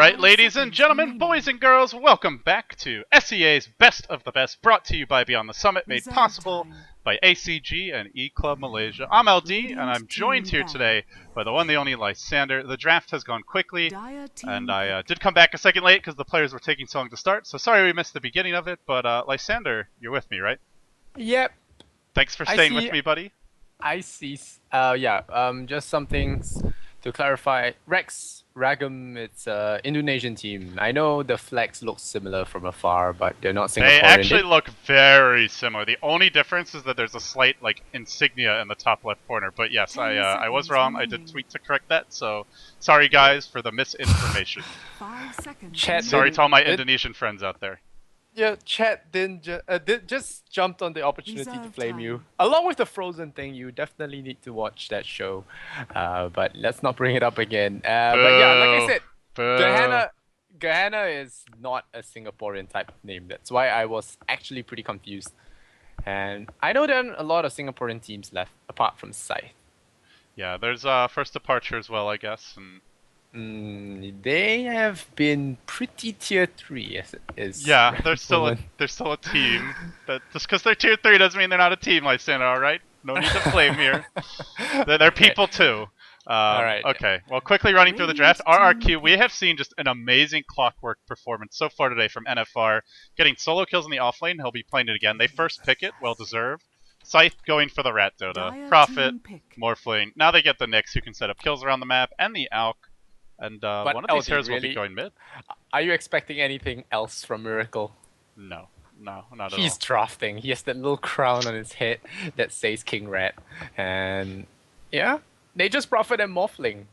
Alright, ladies and gentlemen, boys and girls, welcome back to SEA's Best of the Best, brought to you by Beyond the Summit, made possible by ACG and E-Club Malaysia. I'm LD, and I'm joined here today by the one, the only Lysander. The draft has gone quickly, and I did come back a second late because the players were taking so long to start, so sorry we missed the beginning of it, but Lysander, you're with me, right? Yep. Thanks for staying with me, buddy. I see. Just some things to clarify. Rex Ragam, it's an Indonesian team. I know the flags look similar from afar, but they're not Singaporean. They actually look very similar. The only difference is that there's a slight insignia in the top left corner. But yes, I was wrong. I did tweet to correct that. So sorry guys for the misinformation. Sorry to all my Indonesian friends out there. Yeah, chat did just jumped on the opportunity to flame you. Along with the Frozen thing, you definitely need to watch that show. But let's not bring it up again. But yeah, like I said, Gahana is not a Singaporean type of name. That's why I was actually pretty confused. And I know there are a lot of Singaporean teams left, apart from Scythe. Yeah, there's First Departure as well, I guess. And they have been pretty tier 3 as it is. Yeah, they're still a team. That just because they're tier 3 doesn't mean they're not a team, Lysander, alright? No need to blame here. They're people too. Alright. Okay, well, quickly running through the draft. RRQ, we have seen just an amazing clockwork performance so far today from NFR. Getting solo kills in the offlane, he'll be playing it again. They first pick it, well deserved. Scythe going for the Rat Dota. Prophet, Morphling. Now they get the Nyx who can set up kills around the map, and the Alk. And one of these heroes will be going mid. Are you expecting anything else from Miracle? No, not at all. He's drafting. He has that little crown on his head that says King Rat. And yeah, they just Prophet and Morphling.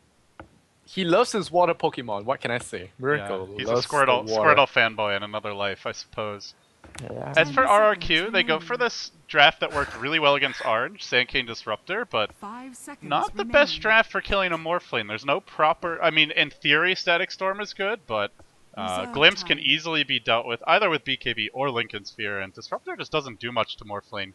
He loves his water Pokemon. What can I say? Miracle. Yeah, he's a Squirtle fanboy in another life, I suppose. Yeah. As for RRQ, they go for this draft that worked really well against Orange, Sand King Disruptor, but not the best draft for killing a Morphling. There's no proper... I mean, in theory, Static Storm is good, but Glimpse can easily be dealt with either with BKB or Lincoln Sphere, and Disruptor just doesn't do much to Morphling.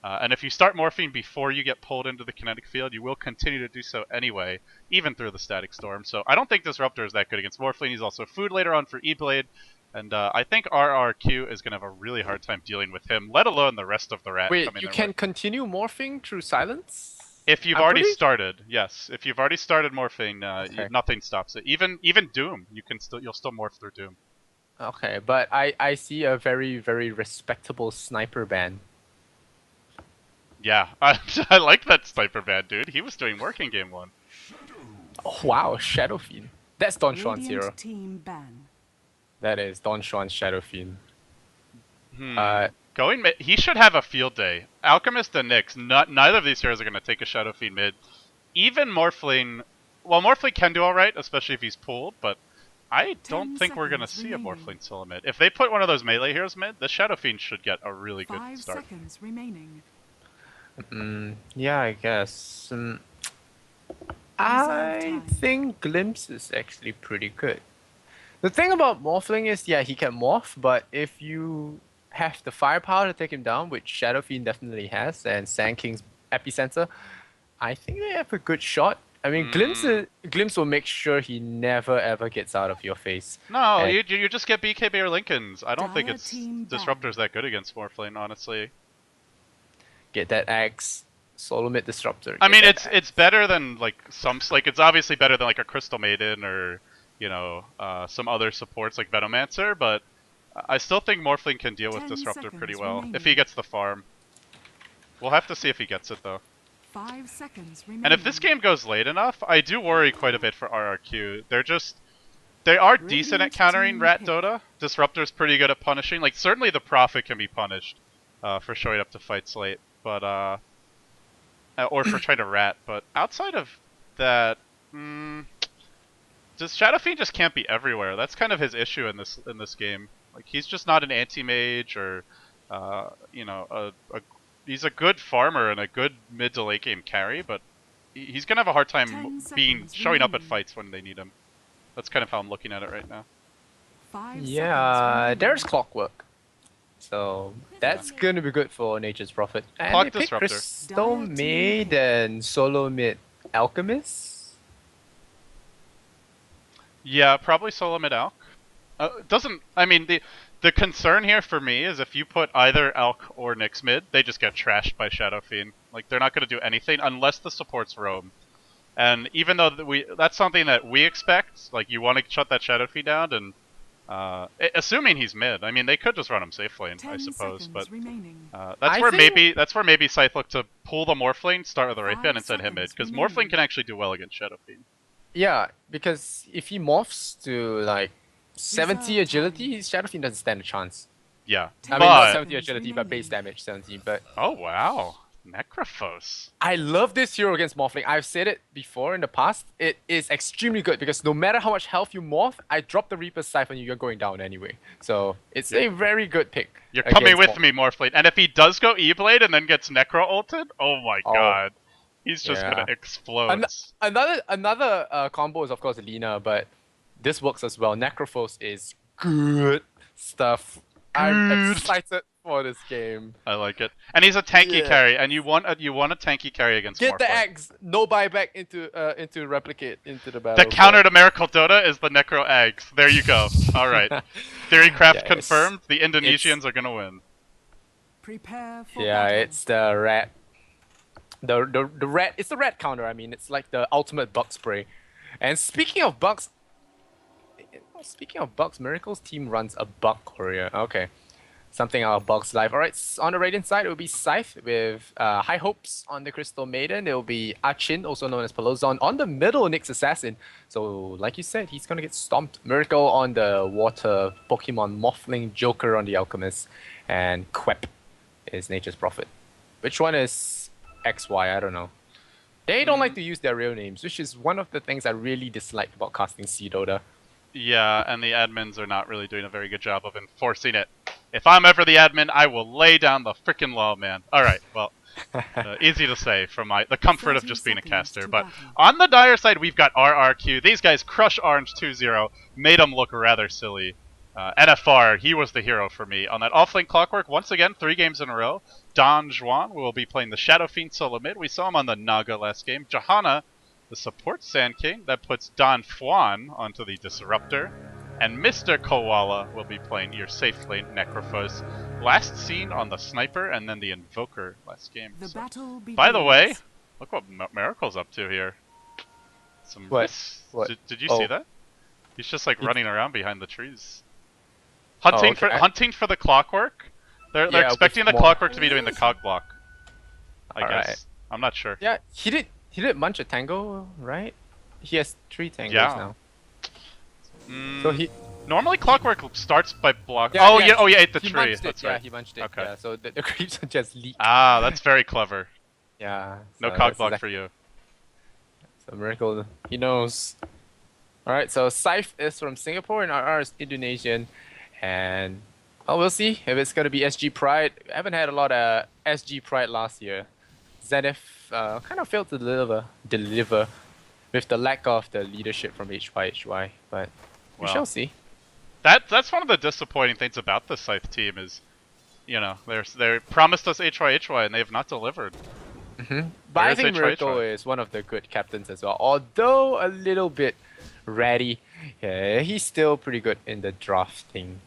And if you start morphing before you get pulled into the kinetic field, you will continue to do so anyway, even through the Static Storm. So I don't think Disruptor is that good against Morphling. He's also food later on for E-Blade. And I think RRQ is going to have a really hard time dealing with him, let alone the rest of the Rat. Wait, you can continue morphing through silence? If you've already started, yes. If you've already started morphing, nothing stops it. Even Doom, you'll still morph through Doom. Okay, but I see a very, very respectable sniper ban. Yeah, I like that sniper ban, dude. He was doing work in game 1. Oh, wow, Shadow Fiend. That's Don Juan's hero. That is Don Juan's Shadow Fiend. He should have a field day. Alchemist and Nyx, neither of these heroes are going to take a Shadow Fiend mid. Even Morphling, well, Morphling can do alright, especially if he's pulled, but I don't think we're going to see a Morphling solo mid. If they put one of those melee heroes mid, the Shadow Fiend should get a really good start. 5 seconds remaining. Yeah, I guess. I think Glimpse is actually pretty good. The thing about Morphling is, yeah, he can morph, but if you have the firepower to take him down, which Shadow Fiend definitely has, and Sand King's Epicenter, I think they have a good shot. I mean, Glimpse will make sure he never ever gets out of your face. No, you just get BKB or Lincolns. I don't think it's Disruptor's that good against Morphling, honestly. Get that axe. Solo mid Disruptor. I mean, it's better than it's obviously better than a Crystal Maiden or some other supports like Venomancer, but I still think Morphling can deal with Disruptor pretty well if he gets the farm. We'll have to see if he gets it though. 5 seconds remaining. And if this game goes late enough, I do worry quite a bit for RRQ. They are decent at countering Rat Dota. Disruptor's pretty good at punishing. Certainly the Prophet can be punished for showing up to fights late, but or for trying to rat. But outside of that, Shadow Fiend just can't be everywhere. That's kind of his issue in this game. He's just not an anti-mage or, he's a good farmer and a good mid to late game carry, but he's gonna have a hard time showing up at fights when they need him. That's kind of how I'm looking at it right now. Yeah, there's Clockwork. So that's gonna be good for Nature's Prophet. And Clock they pick Disruptor. Crystal Maiden, solo mid Alchemist. Yeah, probably solo mid Alk. Doesn't I mean the concern here for me is if you put either Alk or Nyx mid, they just get trashed by Shadow Fiend. Like they're not going to do anything unless the supports roam. And even though that's something that we expect, like you want to shut that Shadow Fiend down, and assuming he's mid, I mean they could just run him safe lane, I 10 suppose. seconds But remaining. that's where maybe Scythe look to pull the Morphlane, start with the Wraithband, and send him mid, because Morphling can actually do well against Shadow Fiend. Yeah, because if he morphs to like 70 Reserve agility, Shadow Fiend doesn't stand a chance. Yeah, I mean, not but 70 agility, but base damage 70. But oh wow, Necrophos. I love this hero against Morphling. I've said it before in the past. It is extremely good because no matter how much health you morph, I drop the Reaper's Scythe and you're going down anyway. So it's a very good pick. You're coming with me, Morphlane. And if he does go E-Blade and then gets Necro ulted, oh my god. He's just gonna explode. Another combo is of course Lina, but this works as well. Necrophos is good stuff. I'm excited for this game. I like it. And he's a tanky carry, and you want a tanky carry against Get Morphlane. the eggs, no buyback into replicate into the battle. The counter to Miracle Dota is the Necro eggs. There you go. Alright. Theorycraft confirmed. The Indonesians are gonna win. Prepare for yeah, battle. it's the rat. The rat. It's the rat counter. I mean, it's like the ultimate bug spray. And speaking of bugs, Miracle's team runs a bug courier. Okay, something out of Bugs Life. All right, on the Radiant side, it will be Scythe with high hopes on the Crystal Maiden. It will be Achin, also known as Pelozon, on the middle Nyx Assassin. So, like you said, he's gonna get stomped. Miracle on the water Pokemon, Morphling, Joker on the Alchemist, and Quep is Nature's Prophet. Which one is XY? I don't know. They don't like to use their real names, which is one of the things I really dislike about casting C Dota. Yeah, and the admins are not really doing a very good job of enforcing it. If I'm ever the admin, I will lay down the frickin' law, man. Alright, well, easy to say from the comfort of just being a caster. But on the Dire side, we've got RRQ. These guys crush Orange 2-0, made them look rather silly. NFR, he was the hero for me. On that offlane Clockwork, once again, 3 games in a row. Don Juan will be playing the Shadow Fiend solo mid. We saw him on the Naga last game. Johanna, the support Sand King, that puts Don Fuan onto the Disruptor. And Mr. Koala will be playing your safe lane Necrophos. Last seen on the Sniper and then the Invoker last game. The battle begins. By the way, look what Miracle's up to here. What? Did you see that? He's just like running around behind the trees. Hunting for the Clockwork. They're expecting the Clockwork to be doing the cog block. I guess. Right. I'm not sure. Yeah, he did munch a tango, right? He has 3 tangos now. So he normally Clockwork starts by block. He ate the tree. That's right. Yeah, he munched it. Okay. Yeah, so the creeps are just leak. Ah, that's very clever. Yeah. No cog block for you. So Miracle, he knows. Alright, so Scythe is from Singapore and RR is Indonesian. And we'll see if it's gonna be SG Pride. I haven't had a lot of SG Pride last year. Zenith kind of failed to deliver with the lack of the leadership from HY, but we shall see. That's one of the disappointing things about the Scythe team is, you know, they promised us HY and they have not delivered. But I think Miracle is one of the good captains as well. Although a little bit ratty, he's still pretty good in the drafting.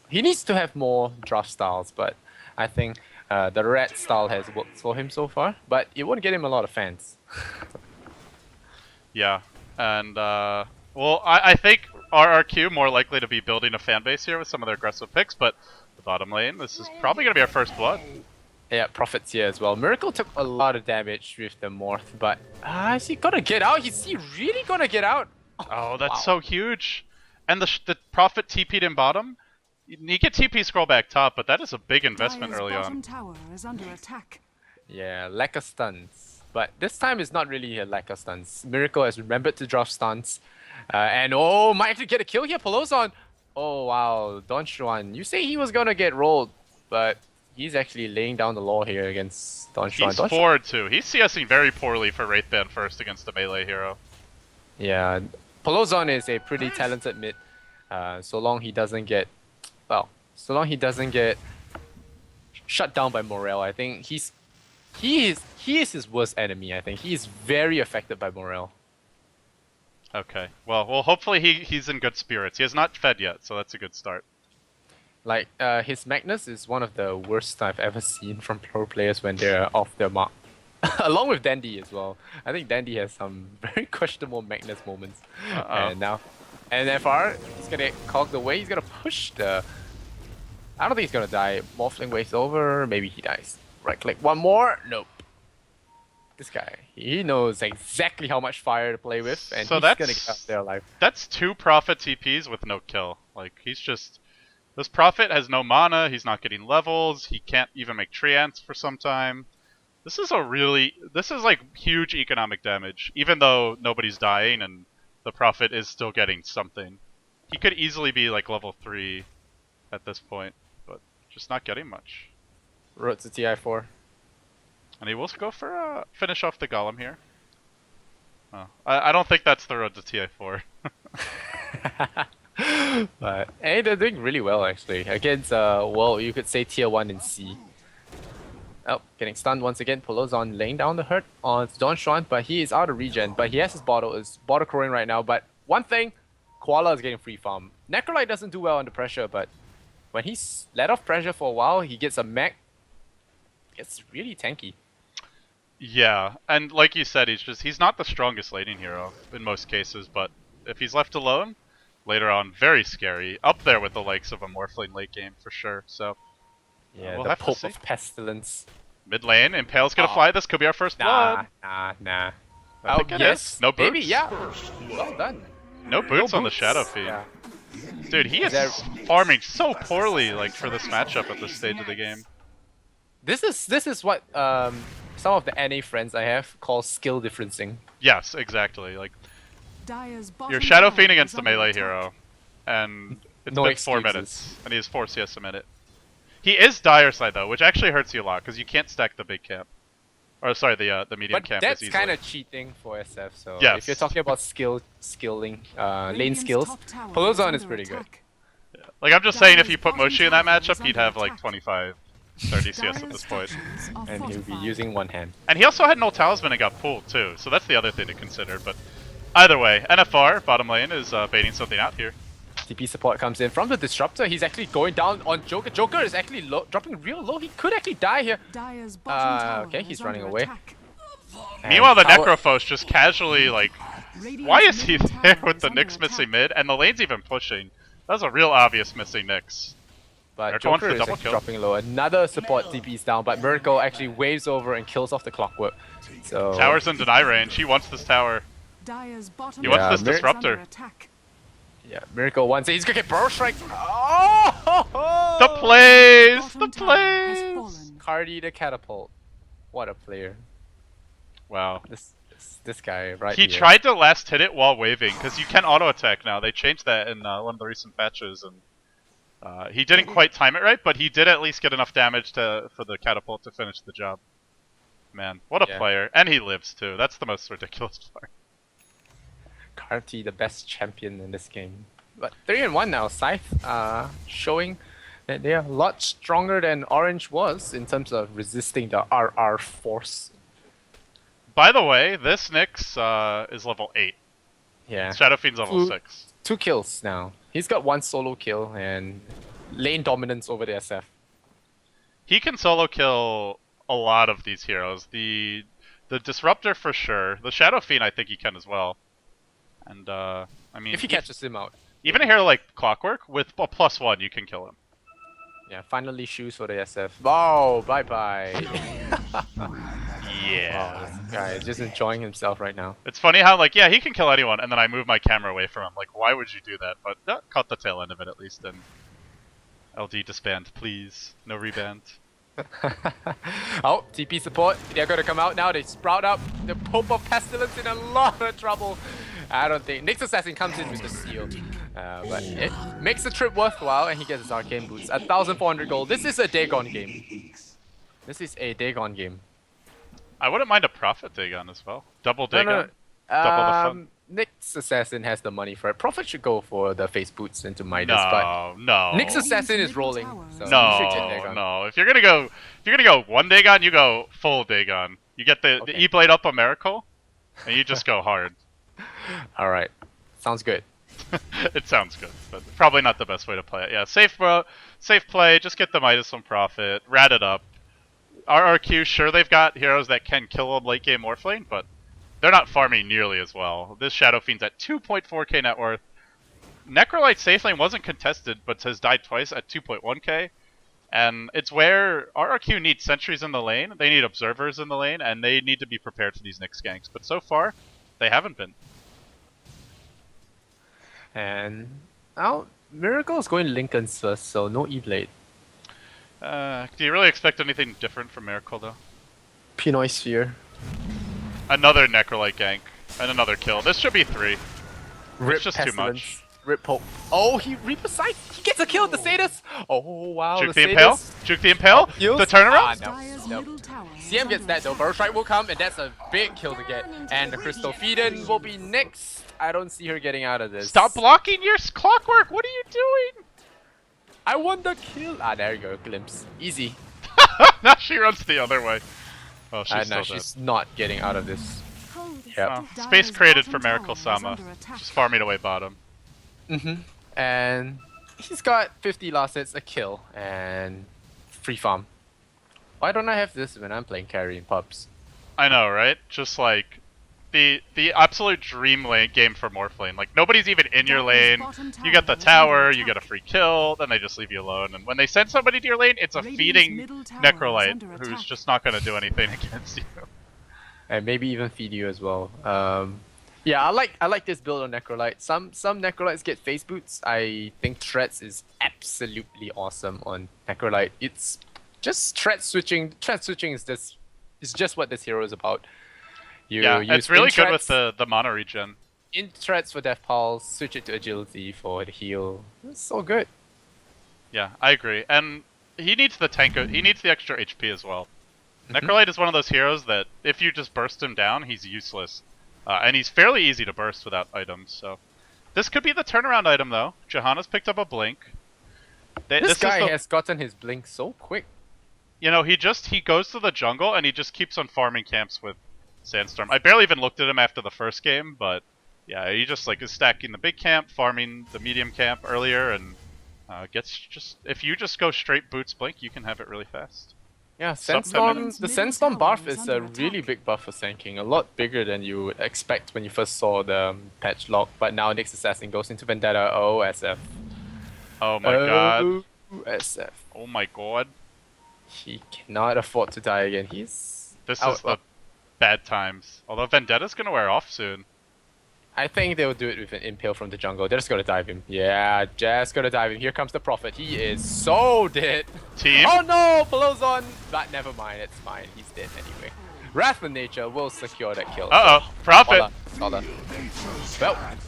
He needs to have more draft styles, but I think the red style has worked for him so far. But it won't get him a lot of fans. Yeah, and well, I think RRQ more likely to be building a fan base here with some of their aggressive picks, but the bottom lane, this is probably going to be our first blood. Yeah, Prophet's here as well. Miracle took a lot of damage with the Morph, but is he gonna get out? Is he really gonna get out? Oh, that's so huge. And the Prophet TP'd in bottom. You get TP scroll back top, but that is a big investment early on. Tower is under attack. Yeah, lack of stuns. But this time it's not really a lack of stuns. Miracle has remembered to draft stuns. And might actually get a kill here, Pelozon. Oh wow, Don Juan. You say he was gonna get rolled, but he's actually laying down the law here against Don Juan. He's forward too. He's CSing very poorly for Wraithband first against the melee hero. Yeah, Pelozon is a pretty talented mid. So long he doesn't get shut down by Morel. I think he is his worst enemy. I think he is very affected by Morel. Okay. Well, hopefully he's in good spirits. He has not fed yet, so that's a good start. Like, his Magnus is one of the worst I've ever seen from pro players when they're off their mark. Along with Dandy as well. I think Dandy has some very questionable Magnus moments. And now, NFR, he's gonna get cogged away. He's gonna push the... I don't think he's gonna die. Morphling waves over. Maybe he dies. Right click. One more. Nope. This guy, he knows exactly how much fire to play with, and So he's gonna get out there alive. That's 2 Prophet TPs with no kill. Like, he's just... This Prophet has no mana, he's not getting levels, he can't even make Treants for some time. This is like huge economic damage, even though nobody's dying and the Prophet is still getting something. He could easily be like level 3 at this point, but just not getting much. Road to TI4. And he will go for finish off the Golem here. Oh, I don't think that's the road to TI4. But hey, they're doing really well actually against well, you could say tier 1 in C. Oh, getting stunned once again. Polo's on laying down the hurt on Don Juan, but he is out of regen. But he has his bottle, is bottle crowing right now. But one thing, Koala is getting free farm. Necrolite doesn't do well under pressure, but when he's let off pressure for a while, he gets a mech. It's really tanky. Yeah, and like you said, he's not the strongest laning hero in most cases, but if he's left alone, later on, very scary. Up there with the likes of a Morphling late game for sure. So yeah, we'll the have to Pope see. of Pestilence. Mid lane, Impale's gonna fly. This could be our first blood. Nah. I think it is. No boots. Maybe, yeah. Well done. No boots on the boots. Shadow Fiend. Yeah. Dude, he is farming so poorly, like for this matchup at this stage of the game. This is what some of the NA friends I have call skill differencing. Yes, exactly. Like Dire's you're bottom Shadow tower Fiend is against a under melee attack. hero, and it's No been 4 excuses. minutes, and he has 4 CS a minute. He is Dire side though, which actually hurts you a lot because you can't stack the big camp, or sorry, the medium But camp that's as easily. kind of cheating for SF. So Yes. if you're talking about skilling, lane Radiant's skills, top tower Polozon is under pretty good. attack. Like I'm just saying, if you Dire's put bottom Moshi in that tower matchup, is he'd under have like attack. 25, 30 CS at Dire's this point. structures are And he'll be fortified. using one hand. And he also had no talisman and got pulled too, so that's the other thing to consider. But either way, NFR bottom lane is baiting something out here. TP support comes in from the Disruptor. He's actually going down on Joker. Joker is actually dropping real low. He could actually die here. Dire's bottom tower okay, he's is running under away. attack. And Meanwhile, the tower- Necrophos just casually like, Radiant's why is he middle there tower with is the under Nyx attack. missing mid, and the lane's even pushing? That's a real obvious missing Nyx. But Miracle wants Joker the is double actually kill. dropping low. Another support TP's down, but Miracle actually waves over and kills off the Clockwork. So Tower's in deny range. He wants this tower. Dire's bottom He wants tower this is under disruptor. attack. yeah, Miracle wants it. He's gonna get Burrow Strike. Oh! The plays! Bottom The tower has plays! fallen. Cardi the catapult. What a player. Wow. This guy right He here. tried to last hit it while waving, because you can auto attack now. They changed that in one of the recent patches, and he didn't quite time it right, but he did at least get enough damage for the catapult to finish the job. Man, what a Yeah. player. And he lives too. That's the most ridiculous part. Carti, the best champion in this game. But 3-1 now. Scythe showing that they are a lot stronger than Orange was in terms of resisting the RR force. By the way, this Nyx is level 8. Yeah. Shadow Fiend's level Ooh. 6. 2 kills now. He's got 1 solo kill and lane dominance over the SF. He can solo kill a lot of these heroes. The Disruptor for sure. The Shadow Fiend I think he can as well. And I mean, If he catches him out. even a hero like Clockwork with a +1, you can kill him. Yeah, finally shoes for the SF. Oh, bye-bye. Yeah. This guy is just enjoying himself right now. It's funny how like yeah he can kill anyone, and then I move my camera away from him. Like why would you do that? But caught the tail end of it at least. And LD disband, please. No reband. Oh, TP support. They're going to come out now. They sprout up. The Pope of Pestilence in a lot of trouble. I don't think. Nyx Assassin comes in with the seal. But it makes the trip worthwhile, and he gets his arcane boots. 1,400 gold. This is a Dagon game. This is a Dagon game. I wouldn't mind a Prophet Dagon as well. Double Dagon. Double the fun. Nyx Assassin has the money for it. Prophet should go for the face boots into Midas, but No. Nyx Assassin is rolling. So No, you should get Dagon. no. If you're gonna go one Dagon, you go full Dagon. You get the Okay. E-Blade up a Miracle, and you just go hard. All right. Sounds good. It sounds good, but probably not the best way to play it. Yeah, safe play, just get the Midas on profit, rat it up. RRQ, sure they've got heroes that can kill a late game Morphlane, but they're not farming nearly as well. This Shadow Fiend's at 2.4k net worth. Necrolite safe lane wasn't contested, but has died twice at 2.1k. And it's where RRQ needs sentries in the lane, they need observers in the lane, and they need to be prepared for these Nyx ganks. But so far, they haven't been. And now Miracle is going Linken's first, so no E-Blade. Do you really expect anything different from Miracle, though? Pinoy Sphere. Another Necrolite gank, and another kill. This should be 3. Rip It's just too much. Rip Poke. Oh, he Reaper Scythe! He gets a kill with the Sadus! Oh, wow, Juke the Impale? Juke the Impale? Heals? The turnaround? Dire's No. middle tower CM gets that though, Burrow Strike will come, and that's a big kill to get. And the Crystal Feeden will be next. I don't see her getting out of this. Stop blocking your clockwork! What are you doing? I want the kill! Ah, there you go, glimpse. Easy. Now she runs the other way. Oh, she's No, still she's not getting out of this. Yep. dead. Oh, space created for Miracle Sama. Just farming away bottom. And he's got 50 last hits, a kill, and free farm. Why don't I have this when I'm playing carry in pubs? I know, right? Just like the absolute dream lane game for Morphlane. Like nobody's even in your lane. You get the tower, you get a free kill, then they just leave you alone. And when they send somebody to your lane, it's a feeding Necrolite who's just not going to do anything against you. And maybe even feed you as well. Yeah, I like this build on Necrolite. Some Necrolites get face boots. I think Threats is absolutely awesome on Necrolite. It's just threat switching. Threat switching is just what this hero is about. Yeah, it's really good with the mana regen. In threats for Death Pulse, switch it to agility for the heal. It's so good. Yeah, I agree. And he needs the tank. He needs the extra HP as well. Necrolite is one of those heroes that if you just burst him down, he's useless. And he's fairly easy to burst without items, so... This could be the turnaround item, though. Johanna's picked up a Blink. This guy has gotten his Blink so quick. You know, he goes to the jungle, and he just keeps on farming camps with Sandstorm. I barely even looked at him after the first game, but... Yeah, he just, like, is stacking the big camp, farming the medium camp earlier, and... If you just go straight Boots Blink, you can have it really fast. Yeah, Sandstorm, the Sandstorm buff is a really big buff for Sand King, a lot bigger than you would expect when you first saw the patch lock, but now Nyx Assassin goes into Vendetta, SF. Oh my god. SF. Oh my god. He cannot afford to die again, This is the bad times. Although Vendetta's gonna wear off soon. I think they'll do it with an Impale from the jungle. They're just gonna dive him. Yeah, just gonna dive him. Here comes the Prophet. He is so dead. Team? Oh no! Pelozon! But never mind, it's fine. He's dead anyway. Wrathful Nature will secure that kill. Uh-oh. Prophet! Well,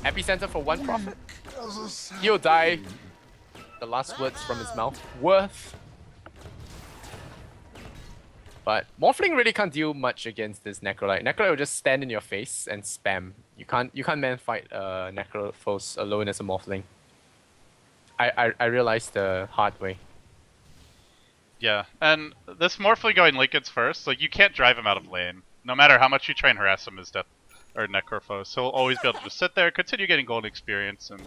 Epicenter for one Prophet. He'll die. The last words from his mouth. Worth. But Morphling really can't do much against this Necrolite. Necrolite will just stand in your face and spam. You can't man fight Necrophos alone as a Morphling. I realized the hard way. Yeah, and this Morphling going Linken's first, like you can't drive him out of lane. No matter how much you try and harass him as Necrophos, he'll always be able to just sit there, continue getting golden experience, and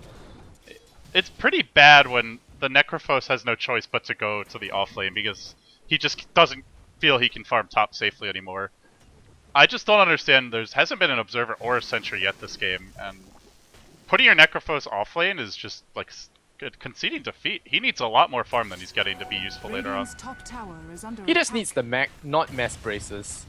it's pretty bad when the Necrophos has no choice but to go to the off lane because he just doesn't feel he can farm top safely anymore. I just don't understand. Hasn't been an observer or a sentry yet this game, and putting your Necrophos off lane is just like conceding defeat. He needs a lot more farm than he's getting to be useful later on. He just needs the mech, not mass braces.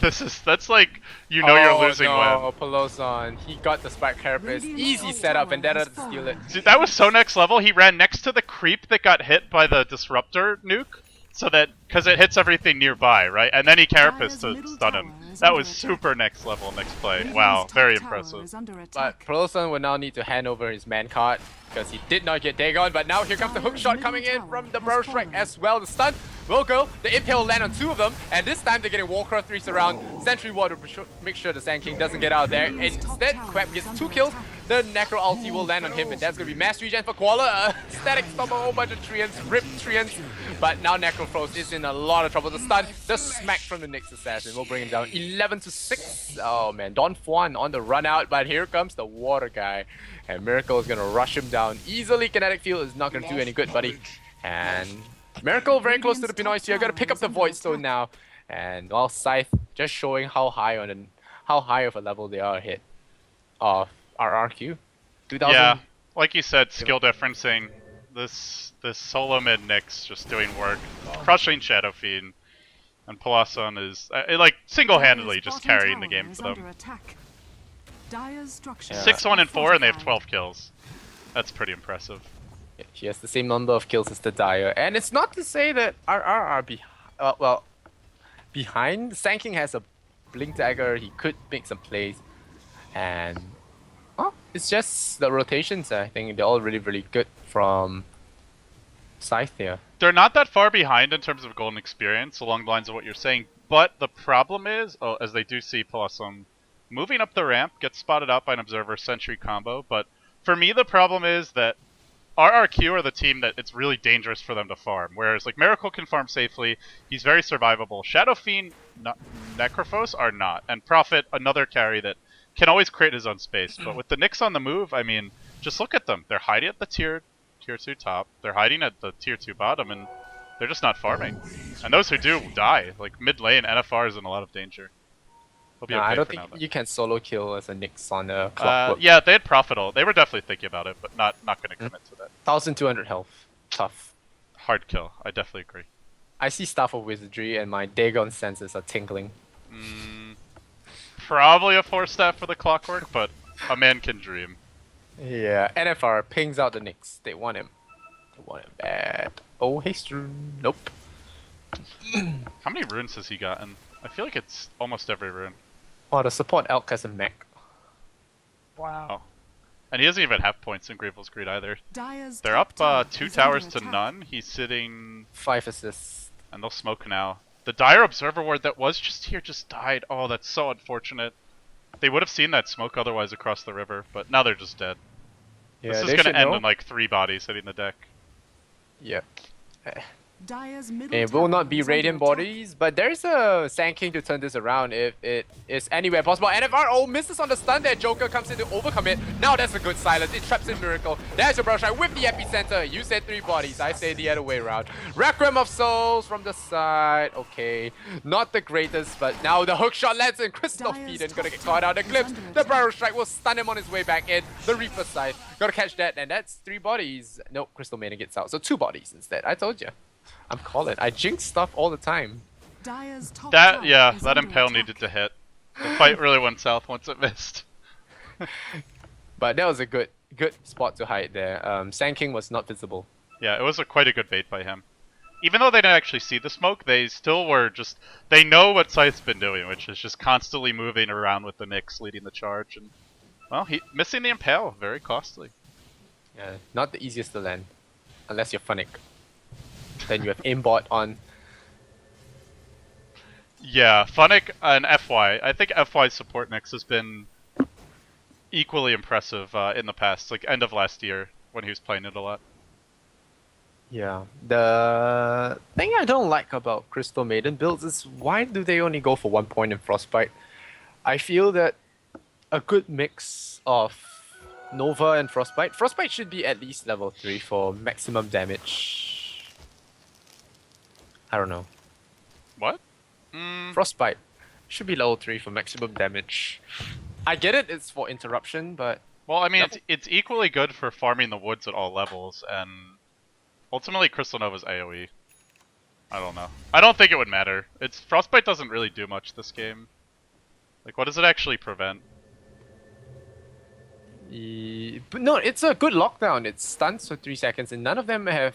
That's like you're losing when. Oh no, Pelozon. He got the Spike Carapace. Easy setup, Vendetta to steal it. Dude, that was so next level. He ran next to the creep that got hit by the Disruptor nuke. So that, because it hits everything nearby, right? And then he Carapace to stun him. That was super next level, next play. Wow, very impressive. But Pelozon will now need to hand over his man card because he did not get Dagon. But now here comes the hook shot coming in from the Burrow Strike as well. The stun will go. The Impale will land on 2 of them. And this time they're getting Warcraft 3s around. Sentry Ward to make sure the Sand King doesn't get out there. Instead, Quap gets 2 kills. The Necro ulti will land on him, and that's going to be mass regen for Koala. Static Storm, a whole bunch of Treants, ripped Treants. But now Necrophos is in a lot of trouble. The stun, the smack from the Nyx Assassin will bring him down 11-6. Oh man, Don Juan on the run out, but here comes the water guy. And Miracle is going to rush him down easily. Kinetic Field is not going to do any good, buddy. And Miracle very close to the Pinoy here. Going to pick up the Void Stone now. And while Scythe just showing how high of a level they are hit of RRQ. 2000. Yeah, like you said, skill differencing. This solo mid Nyx just doing work, crushing Shadow Fiend, and Palasan is like single-handedly just carrying the game for them. 6-1 and 4, and they have 12 kills. That's pretty impressive. Yeah, she has the same number of kills as the Dire, and it's not to say that RR are behind. Sanking has a blink dagger. He could make some plays, and it's just the rotations. I think they're all really good from Scythe here. They're not that far behind in terms of golden experience, along the lines of what you're saying. But the problem is, as they do see Palasan moving up the ramp, gets spotted out by an Observer Sentry combo. But for me, the problem is that RRQ are the team that it's really dangerous for them to farm. Whereas like Miracle can farm safely, he's very survivable. Shadow Fiend, Necrophos are not, and Prophet, another carry that can always create his own space. But with the Nyx on the move, I mean, just look at them. They're hiding at the tier 2 top. They're hiding at the tier 2 bottom, and they're just not farming. And those who do die. Like mid lane, NFR is in a lot of danger. Be okay I don't for think now, you can solo kill as a Nyx on a clockwork. yeah, they had Prophet. They were definitely thinking about it, but not going to commit to that. 1200 health. Tough. Hard kill. I definitely agree. I see Staff of Wizardry and my Dagon senses are tingling. Probably a 4-step for the clockwork, but a man can dream. Yeah, NFR pings out the Nyx. They want him. They want him bad. Oh, haste rune. Nope. How many runes has he gotten? I feel like it's almost every rune. Oh, the support elk has a mech. Wow. And he doesn't even have points in Gravel's Greed either. Dire's They're top tower up 2 is towers under to attack. none. He's sitting... 5 assists. And they'll smoke now. The Dire Observer Ward that was just here just died. Oh, that's so unfortunate. They would have seen that smoke otherwise across the river, but now they're just dead. Yeah, This is they going should to end know. in like 3 bodies hitting the deck. Yep. Dire's middle It will tower not be is under Radiant attack. bodies, but there's a Sand King to turn this around if it is anywhere possible. NFR, oh, misses on the stun there. Joker comes in to overcommit. Now that's a good silence. It traps in Miracle. There's your brush with the epicenter. You said 3 bodies. I say the other way around. Requiem of Souls from the side. Okay. Not the greatest, but now the hook shot lands in. Crystal Dire's Feeden gonna top get caught out. The tower is Glimpse. under The attack. Barrel Strike will stun him on his way back in. The Reaper side. Gotta catch that, and that's 3 bodies. Nope, Crystal Maiden gets out. So 2 bodies instead. I told you. I'm calling. I jinx stuff all the time. Dire's top That, tower yeah, is that under Impale attack. needed to hit. The fight really went south once it missed. But that was a good spot to hide there. Sand King was not visible. Yeah, it was quite a good bait by him. Even though they didn't actually see the smoke, they still were just... They know what Scythe's been doing, which is just constantly moving around with the Nyx leading the charge. And well, missing the Impale, very costly. Yeah, not the easiest to land. Unless you're Funnick. Then you have aimbot on. Yeah, Funnick and FY. I think FY's support Nyx has been equally impressive in the past, like end of last year when he was playing it a lot. Yeah. The thing I don't like about Crystal Maiden builds is why do they only go for 1 point in Frostbite? I feel that a good mix of Nova and Frostbite. Frostbite should be at least level 3 for maximum damage. I don't know. What? Frostbite should be level 3 for maximum damage. I get it, it's for interruption, but... Well, I mean, it's equally good for farming the woods at all levels, and ultimately Crystal Nova's AoE. I don't know. I don't think it would matter. Frostbite doesn't really do much this game. Like, what does it actually prevent? But no, it's a good lockdown. It stuns for 3 seconds, and none of them have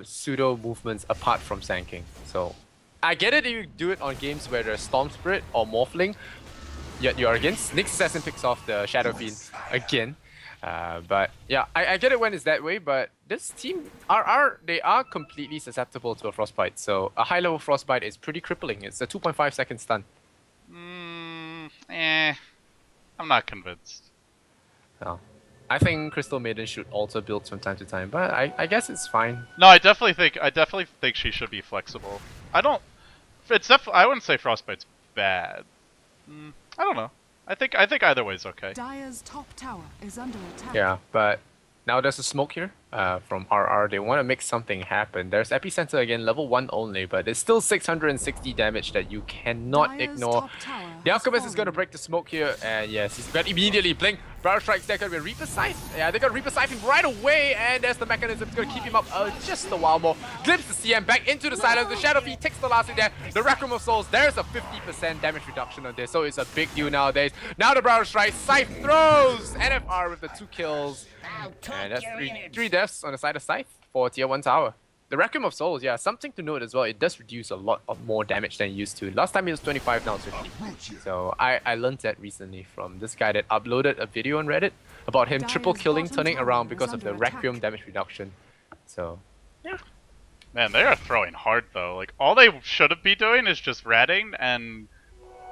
pseudo movements apart from Sand King. So I get it if you do it on games where there's Storm Spirit or Morphling, yet you're against. Nyx Assassin picks off the Shadow Fiend again. But yeah, I get it when it's that way, but this team, they are completely susceptible to a Frostbite. So a high level Frostbite is pretty crippling. It's a 2.5 second stun. I'm not convinced. No. I think Crystal Maiden should alter builds from time to time, but I guess it's fine. No, I definitely think she should be flexible. I don't. I wouldn't say Frostbite's bad. I don't know. I think either way's okay. Dire's top tower is under attack. Yeah, but now there's a smoke here from RR. They want to make something happen. There's Epicenter again, level 1 only, but it's still 660 damage that you cannot Dire's ignore. top tower The has Alchemist is going to fallen. break the smoke here, and yes, he's going to immediately blink. Barrel Strikes, they're going to be Reaper Scythe. Yeah, they're going to Reaper Scythe him right away, and there's the mechanism. It's going to keep him up just a while more. Glimpse the CM back into the silence. The Shadow Fiend takes the last hit there. The Requiem of Souls, there's a 50% damage reduction on this, so it's a big deal nowadays. Now the Barrel Strike, Scythe throws! NFR with the 2 kills. And that's three deaths on the side of Scythe for tier 1 tower. The Requiem of Souls, yeah, something to note as well. It does reduce a lot of more damage than it used to. Last time it was 25, now it's 50. So I learned that recently from this guy that uploaded a video on Reddit about him triple killing, turning around because of the Requiem damage reduction. So, yeah. Man, they are throwing hard though. Like all they should be doing is just ratting and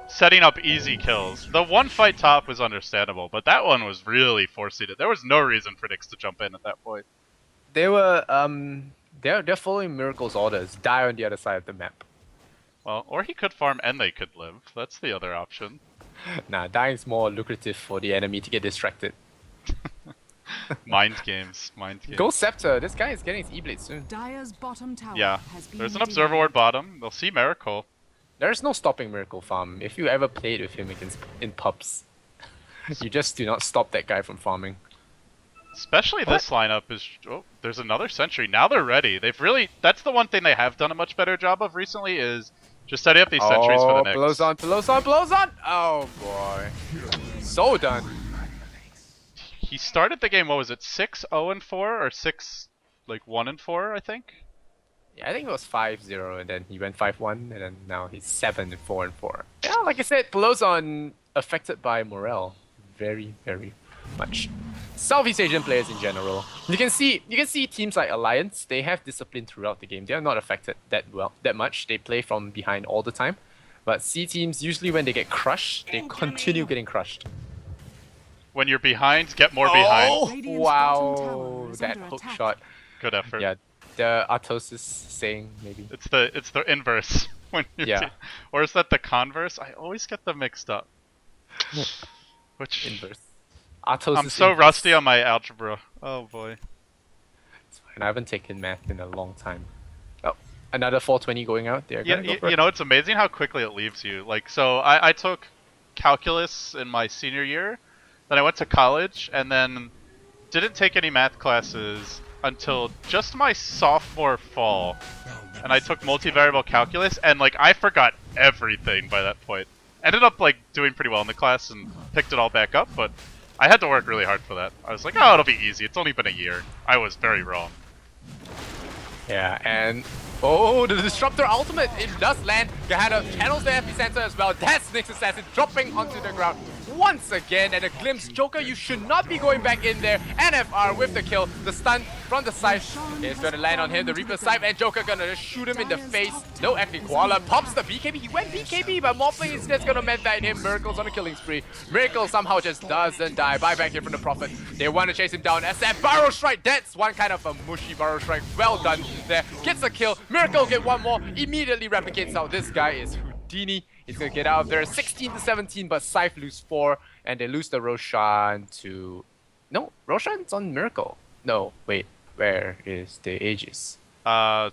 setting up easy kills. The one fight top was understandable, but that one was really force-seated. There was no reason for Nyx to jump in at that point. They were they're following Miracle's orders. Die on the other side of the map. Well, or he could farm and they could live. That's the other option. Nah, dying is more lucrative for the enemy to get distracted. Mind games, mind games. Go Scepter, this guy is getting his E-Blade soon. Dire's bottom tower Yeah, has been there's an Observer Ward bottom. They'll see Miracle. There's no stopping Miracle farm. If you ever played with him in pubs, you just do not stop that guy from farming. Especially this lineup is... Oh, there's another Sentry. Now they're ready. They've really... That's the one thing they have done a much better job of recently is just setting up these Sentries for the Nyx. Blows on, blows on, blows on! Oh boy. So done. He started the game, what was it, 6-0-4 or 6-1-4, I think? Yeah, I think it was 5-0 and then he went 5-1 and then now he's 7-4-4. Yeah, like I said, Pelozon affected by morale very, very much. Southeast Asian players in general. You can see teams like Alliance, they have discipline throughout the game. They are not affected that much. They play from behind all the time. But C teams, usually when they get crushed, they continue getting crushed. When you're behind, get more behind. Oh, Radiant's bottom tower wow, is that under hook attack. shot. Good effort. Yeah, the Artosis saying maybe. It's the inverse. When you're Yeah. Or is that the converse? I always get them mixed up. Which... Inverse. Artosis I'm so inverse. rusty on my algebra. Oh boy. It's fine. I haven't taken math in a long time. Oh, another 420 going out there. Yeah, you know, it's amazing how quickly it leaves you. Like, so I took calculus in my senior year, then I went to college, and then didn't take any math classes until just my sophomore fall. And I took multivariable calculus, and like I forgot everything by that point. Ended up like doing pretty well in the class and picked it all back up, but I had to work really hard for that. I was like, oh, it'll be easy. It's only been a year. I was very wrong. Yeah, and oh, the Disruptor ultimate, it does land. Gehenna channels the epicenter as well. That's Nyx Assassin dropping onto the ground once again. And a glimpse, Joker, you should not be going back in there. NFR with the kill. The stun from the Scythe is going to land on him. The Reaper Scythe and Joker gonna just shoot him in the face. No, actually, Koala pops the BKB. He went BKB, but Morphling is just gonna medbite him. Miracle's on a killing spree. Miracle somehow just doesn't die. Buyback here from the Prophet. They want to chase him down. As that Barrow Strike, that's one kind of a mushy Barrow Strike. Well done there. Gets a kill. Miracle get one more. Immediately replicates out. This guy is Houdini. He's gonna get out of there. 16-17, but Scythe lose 4, and they lose the Roshan to... No, Roshan's on Miracle. No, wait. Where is the Aegis?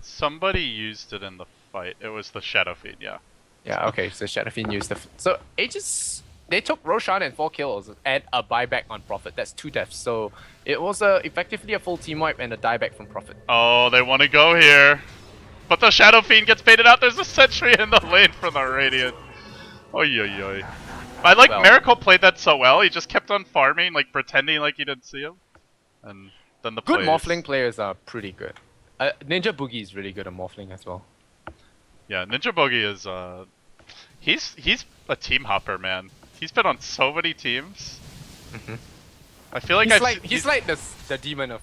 Somebody used it in the fight. It was the Shadow Fiend, yeah. Yeah, okay, so Shadow Fiend used the... So, Aegis... They took Roshan and 4 kills and a buyback on Prophet. That's 2 deaths. So, it was effectively a full team wipe and a dieback from Prophet. Oh, they want to go here. But the Shadow Fiend gets baited out. There's a Sentry in the lane from the Radiant. Oy oy oy. I like Miracle played that so well. He just kept on farming, like pretending like he didn't see him. And then the Good plays. Morphling players are pretty good. Ninja Boogie is really good at Morphling as well. Yeah, Ninja Boogie is he's a team hopper, man. He's been on so many teams. I feel like he's like the demon of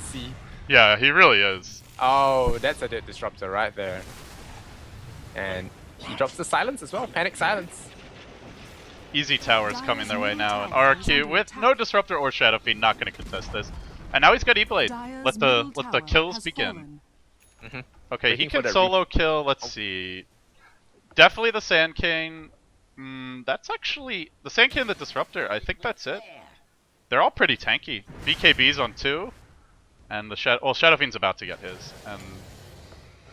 C. Yeah, he really is. Oh, that's a dead disruptor right there. And he drops the silence as well, panic silence. easy towers coming their way now, and RRQ with no Disruptor or Shadow Fiend not going to contest this. And now he's got E-Blade. Let the kills begin. Okay, he can solo kill. Let's see. Definitely the Sand King. That's actually the Sand King and the Disruptor. I think that's it. They're all pretty tanky. BKB's on 2, and the Shadow Fiend's about to get his. And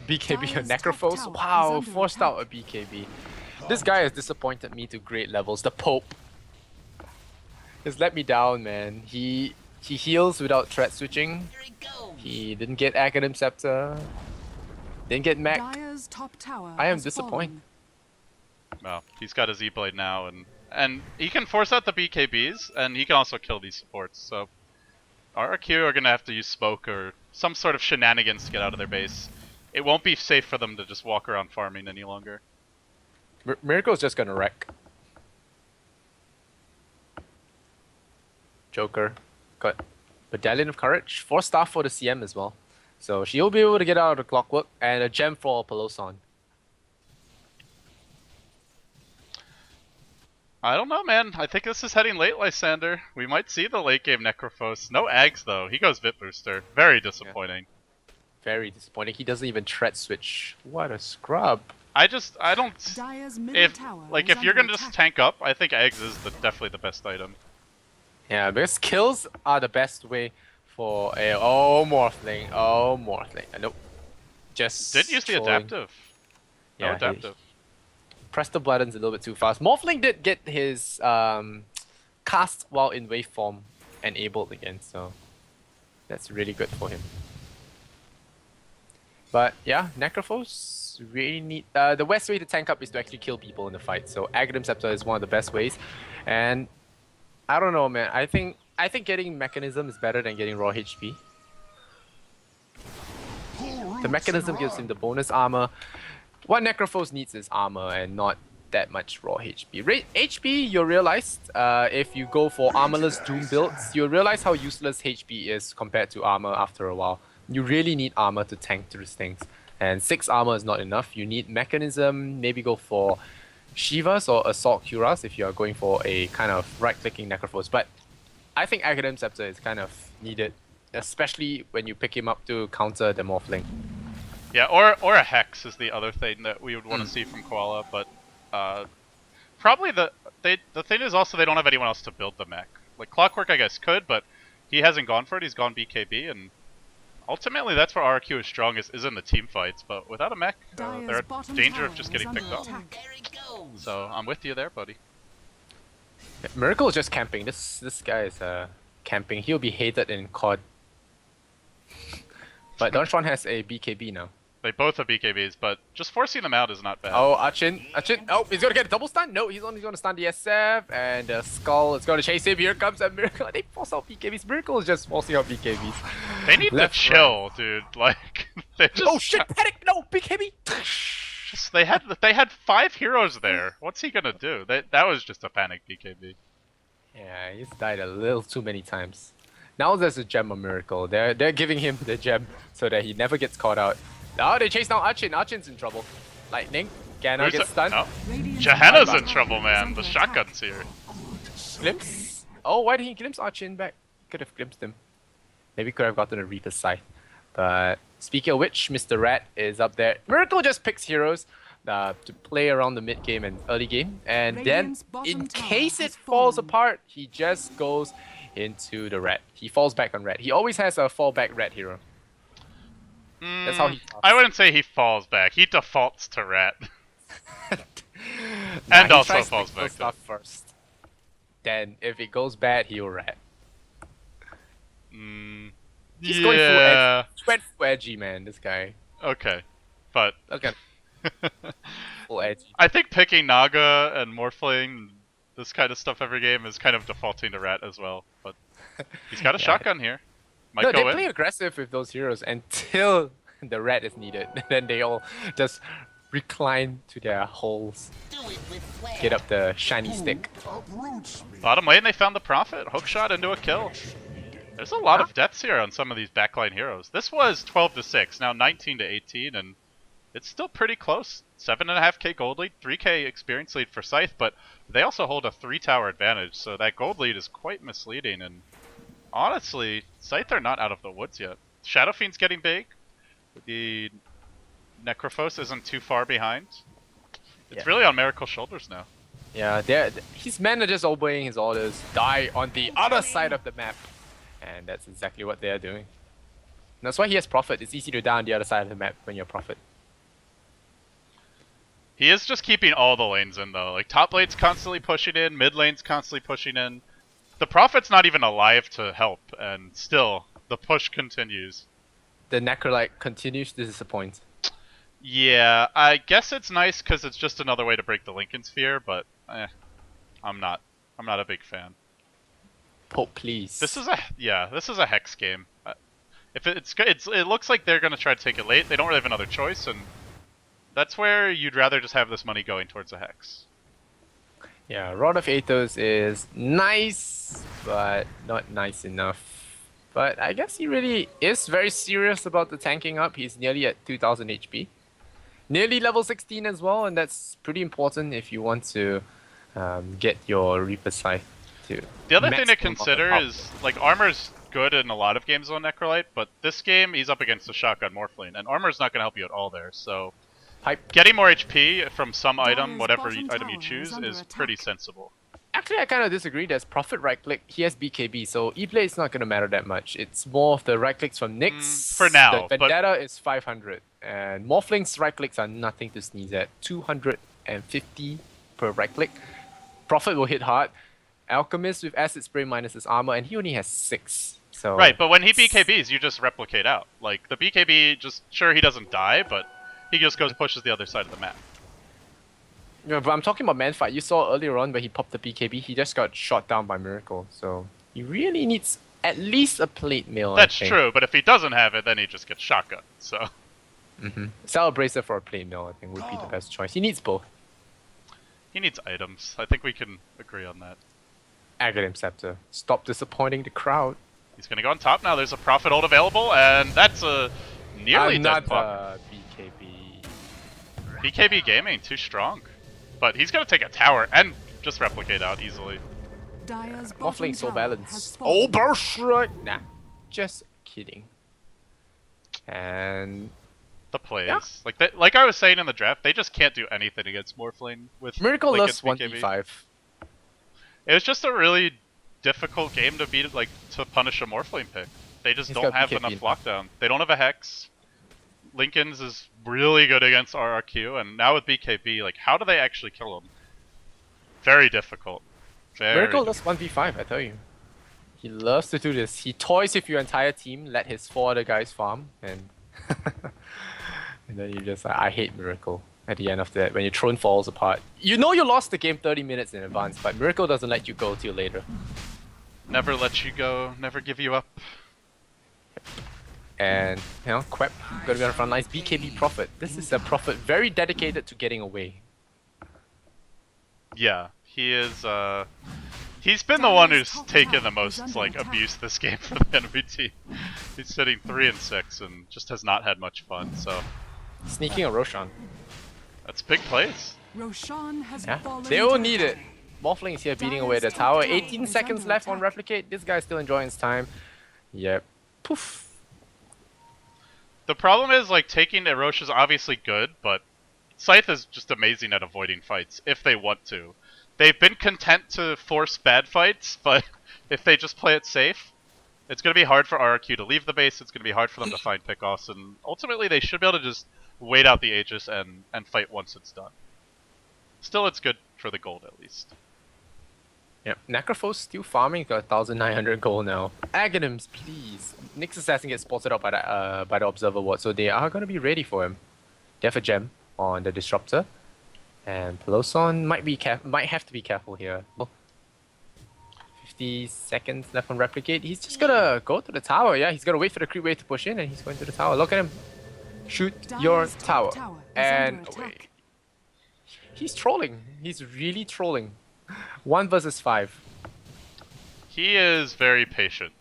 BKB on Necrophos? Wow, forced out a BKB. This guy has disappointed me to great levels. The Pope has let me down, man. He heals without threat switching. He didn't get Academ Scepter. Didn't get mech. I am disappointed. Well, he's got his E-Blade now, and he can force out the BKBs, and he can also kill these supports. So RRQ are gonna have to use smoke or some sort of shenanigans to get out of their base. It won't be safe for them to just walk around farming any longer. Miracle's just gonna wreck. Joker got Medallion of Courage, 4 staff for the CM as well. So she'll be able to get out of the clockwork, and a gem for Peloson. I don't know, man. I think this is heading late, Lysander. We might see the late game Necrophos. No Ags though. He goes Vit Booster. Very disappointing. Yeah. Very disappointing. He doesn't even threat switch. What a scrub. I don't. If you're gonna just tank up, I think Eggs is definitely the best item. Yeah, because kills are the best way for a Morphling. Nope. Just did use the adaptive. No Yeah, adaptive. Pressed the buttons a little bit too fast. Morphling did get his cast while in waveform enabled again, so that's really good for him. But yeah, Necrophos really need the best way to tank up is to actually kill people in the fight. So Academ Scepter is one of the best ways, and I don't know, man. I think getting Mechanism is better than getting raw HP. The Mechanism gives him the bonus armor. What Necrophos needs is armor and not that much raw HP. HP, you'll realize, if you go for armorless Doom builds, you'll realize how useless HP is compared to armor after a while. You really need armor to tank through things. And 6 armor is not enough. You need Mechanism, maybe go for Shivas or Assault Curas if you are going for a kind of right-clicking Necrophos. But I think Academ Scepter is kind of needed, especially when you pick him up to counter the Morphling. Yeah, or a Hex is the other thing that we would want to see from Koala, but probably the thing is also they don't have anyone else to build the mech. Like Clockwork, I guess could, but he hasn't gone for it. He's gone BKB, and ultimately that's where RRQ is strong is in the team fights. But without a mech, they're in danger of just getting picked off. So I'm with you there, buddy. Yeah, Miracle is just camping. This guy is camping. He'll be hated in COD. But Donchon has a BKB now. They both have BKBs, but just forcing them out is not bad. Oh, Archin. Oh, he's gonna get a double stun. No, he's only gonna stun the SF, and Skull is gonna chase him. Here comes a Miracle. They force out BKBs. Miracle is just forcing out BKBs. They need to chill, dude. Like they just. Oh shit! Panic! No BKB. Just they had 5 heroes there. What's he gonna do? That was just a panic BKB. Yeah, he's died a little too many times. Now there's a gem of Miracle. They're giving him the gem so that he never gets caught out. Now they chase down Archin. Archin's in trouble. Lightning. Ganna gets stunned. No. Jahanna's in trouble, man. The shotgun's here. Glimpse? Oh, why did he glimpse Archin back? Could have glimpsed him. Maybe could have gotten a Reaper's Scythe. But speaking of which, Mr. Rat is up there. Miracle just picks heroes to play around the mid game and early game. And then, in case it falls apart, he just goes into the red. He falls back on red. He always has a fallback red hero. That's how he falls. I wouldn't say he falls back. He defaults to rat. And also falls back. Stuff first. Then if it goes bad, he'll rat. He's going full edgy. He went full edgy, man, this guy. Okay. But okay. Full edgy. I think picking Naga and Morphling, this kind of stuff every game is kind of defaulting to rat as well. But he's got a shotgun here. Might go they play aggressive with those heroes until the rat is needed. Then they all just recline to their holes. Get up the shiny stick. Bottom lane, they found the Prophet. Hookshot into a kill. There's a lot of deaths here on some of these backline heroes. This was 12 to 6, now 19 to 18, and It's still pretty close. 7.5k gold lead, 3k experience lead for Scythe, but they also hold a 3-tower advantage, so that gold lead is quite misleading. And honestly, Scythe are not out of the woods yet. Shadow Fiend's getting big. The Necrophos isn't too far behind. It's really on Miracle's shoulders now. Yeah, his men are just obeying his orders. Die on the other side of the map. And that's exactly what they are doing. And that's why he has Prophet. It's easy to die on the other side of the map when you're Prophet. He is just keeping all the lanes in though. Like top lane's constantly pushing in, mid lane's constantly pushing in. The Prophet's not even alive to help, and still, the push continues. The Necrolite continues to disappoint. Yeah, I guess it's nice because it's just another way to break the Lincoln Sphere, but I'm not a big fan. Pope, please. This is a Hex game. If it looks like they're gonna try to take it late. They don't really have another choice, and that's where you'd rather just have this money going towards a Hex. Yeah, Rod of Athos is nice, but not nice enough. But I guess he really is very serious about the tanking up. He's nearly at 2000 HP. Nearly level 16 as well, and that's pretty important if you want to get your Reaper Scythe to. The other thing to consider is, like, armor's good in a lot of games on Necrolite, but this game he's up against a shotgun Morphling, and armor's not going to help you at all there, so getting more HP from some item, whatever item you choose, is pretty sensible. Actually, I kind of disagree. There's Prophet right click. He has BKB, so E-Blade is not going to matter that much. It's more of the right clicks from Nyx. For now. The Vendetta is 500, and Morphling's right clicks are nothing to sneeze at. 250 per right click. Prophet will hit hard. Alchemist with Acid Spray minus his armor, and he only has 6. So right, but when he BKBs, you just replicate out. Like, the BKB, sure, he doesn't die, but he just pushes the other side of the map. Yeah, but I'm talking about Manfight. You saw earlier on when he popped the BKB, he just got shot down by Miracle. So he really needs at least a plate mail. That's true, but if he doesn't have it, then he just gets shotgun. So. Sell a bracer for a plate mail, I think, would be the best choice. He needs both. He needs items. I think we can agree on that. Aghanim Scepter. Stop disappointing the crowd. He's gonna go on top now. There's a Prophet ult available, and that's a nearly dead block. BKB. BKB Gaming, too strong. But he's gonna take a tower and just replicate out easily. Morphling so balanced. Oh, burst right. Nah, just kidding. And the plays, like I was saying in the draft, they just can't do anything against Morphling with Miracle loves 1v5. It was just a really difficult game to beat, to punish a Morphling pick. They just don't have enough lockdown. They don't have a Hex. Lincoln's is really good against RRQ, and now with BKB, how do they actually kill him? Very difficult. Miracle loves 1v5, I tell you. He loves to do this. He toys with your entire team, let his 4 other guys farm, and and then you just I hate Miracle at the end of that, when your throne falls apart. You know you lost the game 30 minutes in advance, but Miracle doesn't let you go till later. Never let you go, never give you up. And, Quep gonna be on the front lines. BKB Prophet. This is a Prophet very dedicated to getting away. Yeah, he is, he's been the one who's taken the most, abuse this game for the enemy team. He's sitting 3 and 6 and just has not had much fun, so. Sneaking a Roshan. That's big plays. They all need it. Morphling is here beating away the tower. 18 seconds left on Replicate. This guy's still enjoying his time. Yep. Poof. The problem is, taking Erosh is obviously good, but Scythe is just amazing at avoiding fights, if they want to. They've been content to force bad fights, but if they just play it safe, it's going to be hard for RRQ to leave the base, it's going to be hard for them to find pickoffs, and ultimately they should be able to just wait out the Aegis and fight once it's done. Still, it's good for the gold, at least. Yep, Necrophos still farming, got 1900 gold now. Aghanims, please. Nyx Assassin gets spotted out by the Observer Ward, so they are going to be ready for him. They have a gem on the Disruptor. And Peloson might have to be careful here. 50 seconds left on Replicate. He's just gonna go to the tower, yeah? He's gonna wait for the creep wave to push in, and he's going to the tower. Look at him. Shoot your tower. And away. He's trolling. He's really trolling. 1 versus 5. He is very patient.